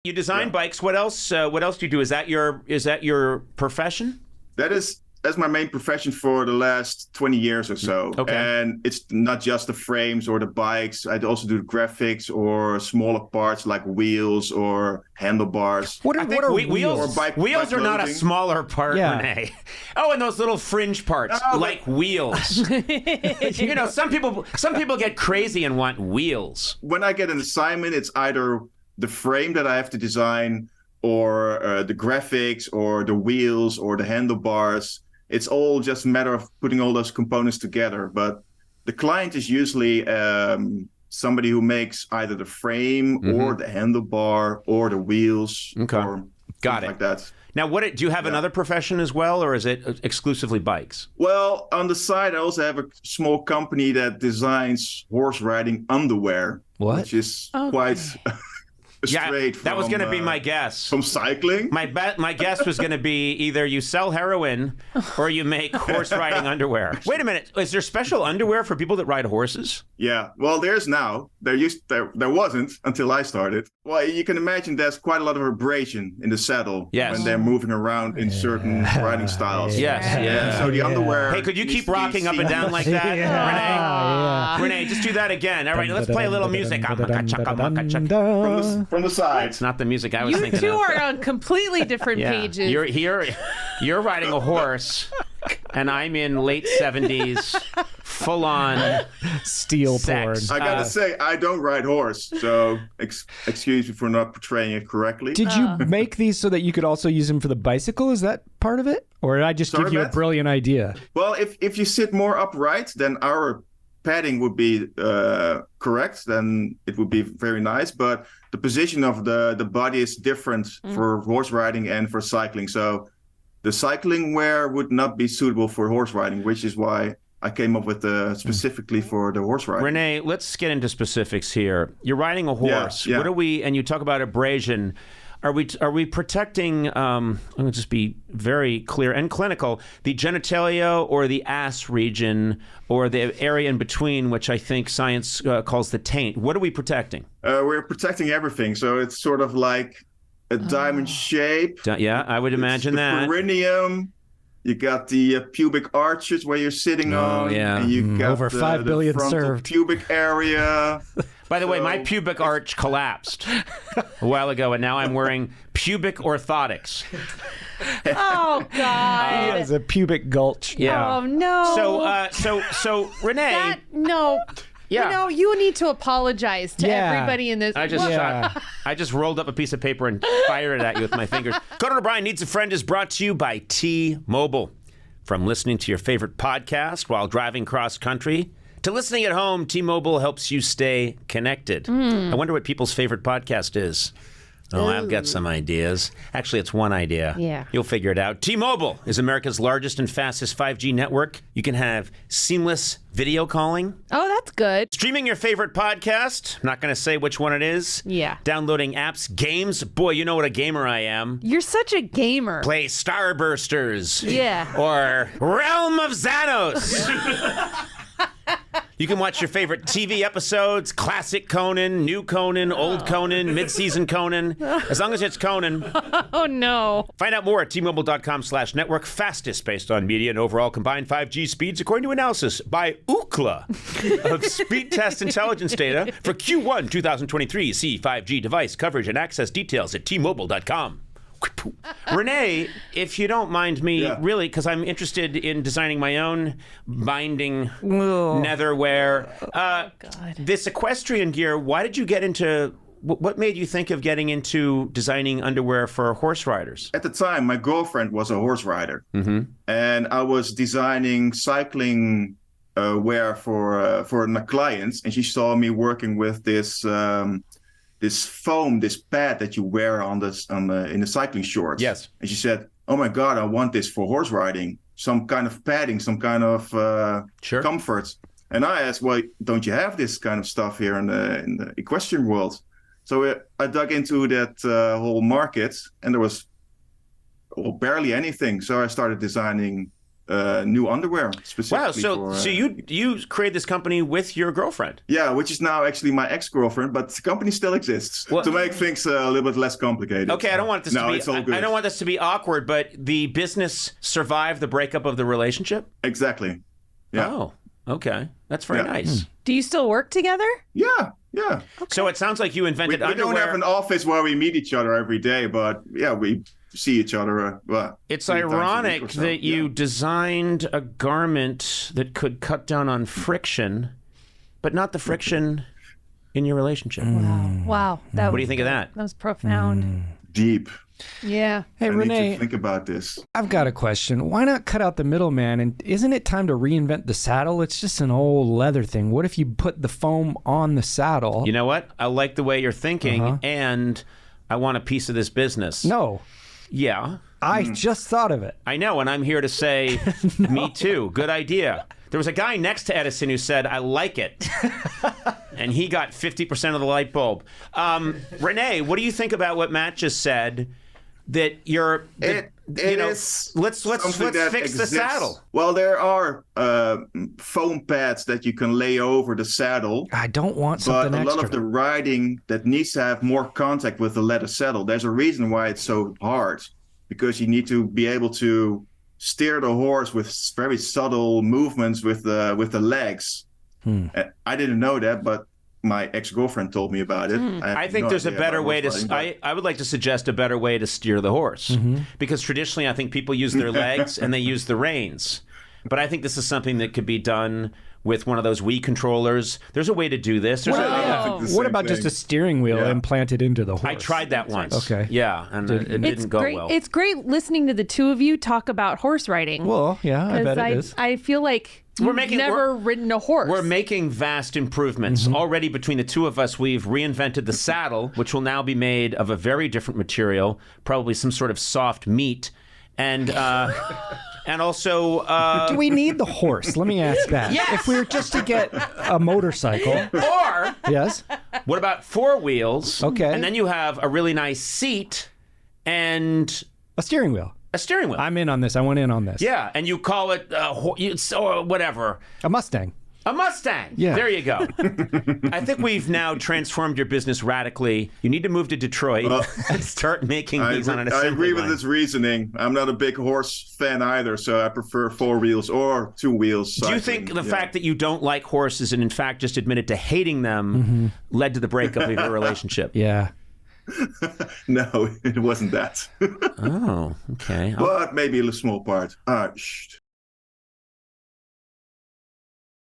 you design bikes. What else? What else do you do? Is that your profession? That's my main profession for the last 20 years or so. Okay. And it's not just the frames or the bikes. I also do the graphics or smaller parts like wheels or handlebars. What are wheels? Wheels are not a smaller part, Renee. Oh, and those little fringe parts, wheels. You know, some people get crazy and want wheels. When I get an assignment, it's either the frame that I have to design or the graphics or the wheels or the handlebars. It's all just a matter of putting all those components together. But the client is usually somebody who makes either the frame or the handlebar or the wheels. Okay. Or Got it. Like that. Now, do you have another profession as well, or is it exclusively bikes? Well, on the side, I also have a small company that designs horse riding underwear. What? Which is quite... straight that was going to be my guess. From cycling? My guess was going to be either you sell heroin or you make horse riding underwear. Wait a minute. Is there special underwear for people that ride horses? Yeah. Well, there's now. There wasn't until I started. Well, you can imagine there's quite a lot of abrasion in the saddle when they're moving around in certain riding styles. Yes. So the underwear... Hey, could you keep rocking up and down like that, Renee? Renee, just do that again. All right, let's play a little music. From the side. It's not the music I was thinking of. You two are on completely different pages. You're riding a horse, and I'm in late 70s, full-on steel porn. I gotta say, I don't ride horse, so excuse me for not portraying it correctly. Did you make these so that you could also use them for the bicycle? Is that part of it? Or did I just give you a brilliant idea? Well, if you sit more upright, then our padding would be correct, then it would be very nice. But the position of the body is different for horse riding and for cycling. So the cycling wear would not be suitable for horse riding, which is why I came up with specifically for the horse riding. Renee, let's get into specifics here. You're riding a horse. Yeah. What are we? And you talk about abrasion. Are we protecting, I'm going to just be very clear and clinical, the genitalia or the ass region or the area in between, which I think science calls the taint? What are we protecting? We're protecting everything. So it's sort of like a diamond shape. Yeah, I would imagine that. The perineum. You got the pubic arches where you're sitting on. Yeah. And you got over 5 billion served. Pubic area. By the way, my pubic arch collapsed a while ago, and now I'm wearing pubic orthotics. Oh, God. He has a pubic gulch. Yeah. Oh, no. So Renee. No. Yeah. You know, you need to apologize to everybody in this. I just rolled up a piece of paper and fired it at you with my fingers. Conan O'Brien Needs a Friend is brought to you by T-Mobile. From listening to your favorite podcast while driving cross country to listening at home, T-Mobile helps you stay connected. I wonder what people's favorite podcast is. Oh, I've got some ideas. Actually, it's one idea. Yeah. You'll figure it out. T-Mobile is America's largest and fastest 5G network. You can have seamless video calling. Oh, that's good. Streaming your favorite podcast. I'm not going to say which one it is. Yeah. Downloading apps, games. Boy, you know what a gamer I am. You're such a gamer. Play Starbursters. Yeah. Or Realm of Xanos. You can watch your favorite TV episodes, classic Conan, new Conan, old Conan, mid-season Conan, as long as it's Conan. Oh, no. Find out more at T-Mobile.com/network. Fastest based on media and overall combined 5G speeds, according to analysis by Ookla of speed test intelligence data for Q1 2023. See 5G device coverage and access details at T-Mobile.com. Renee, if you don't mind me, really, because I'm interested in designing my own binding netherwear. This equestrian gear, why did you get into... What made you think of getting into designing underwear for horse riders? At the time, my girlfriend was a horse rider. And I was designing cycling wear for clients. And she saw me working with this foam, this pad that you wear in the cycling shorts. Yes. And she said, "Oh my God, I want this for horse riding. Some kind of padding, some kind of comfort." And I asked, "Well, don't you have this kind of stuff here in the equestrian world?" So I dug into that whole market, and there was barely anything. So I started designing new underwear specifically. Wow, so you created this company with your girlfriend? Yeah, which is now actually my ex-girlfriend, but the company still exists to make things a little bit less complicated. Okay, I don't want this to be. It's all good. I don't want this to be awkward, but the business survived the breakup of the relationship? Exactly. Yeah. Oh, okay, that's very nice. Do you still work together? Yeah. Okay. So it sounds like you invented We underwear. don't have an office where we meet each other every day, but yeah, we see each other. It's 3 times a week ironic or so. that you designed a garment that could cut down on friction, but not the friction in your relationship. Wow. What do you think of that? That was profound. Deep. Yeah. Hey, I need Renee, to think about this. I've got a question. Why not cut out the middleman? And isn't it time to reinvent the saddle? It's just an old leather thing. What if you put the foam on the saddle? You know what? I like the way you're thinking, and I want a piece of this business. No, Yeah. I just thought of it. I know, and I'm here to say, me too. Good idea. There was a guy next to Edison who said, I like it. And he got 50% of the light bulb. Renee, what do you think about what Matt just said? That you're, let's fix the saddle. Well, there are foam pads that you can lay over the saddle. I don't want But something a extra. lot of the riding that needs to have more contact with the leather saddle. There's a reason why it's so hard, because you need to be able to steer the horse with very subtle movements with the legs. I didn't know that, but my ex-girlfriend told me about it. I think there's a better way to. I would like to suggest a better way to steer the horse, because traditionally I think people use their legs and they use the reins, but I think this is something that could be done with one of those Wii controllers. There's a way to do this. What about just a steering wheel implanted into the horse? I tried that once. Okay. Yeah, and it didn't go great. well. It's great listening to the two of you talk about horse riding. Well, yeah, I bet it is. I feel like you've never ridden a horse. We're making vast improvements. Already between the two of us, we've reinvented the saddle, which will now be made of a very different material, probably some sort of soft meat. And also... Do we need the horse? Let me ask that. Yes! If we were just to get a motorcycle. Or, Yes. what about 4 wheels? Okay. And then you have a really nice seat and A steering wheel. a steering wheel. I'm in on this. I went in on this. Yeah, and you call it whatever. A Mustang. A Mustang. Yeah. There you go. I think we've now transformed your business radically. You need to move to Detroit and start making these on an assembly I agree with line. this reasoning. I'm not a big horse fan either, so I prefer 4 wheels or 2 wheels. Do you think the fact that you don't like horses and in fact just admitted to hating them led to the breakup of your relationship? Yeah. No, it wasn't that. Oh, okay. But maybe a small part. Shh.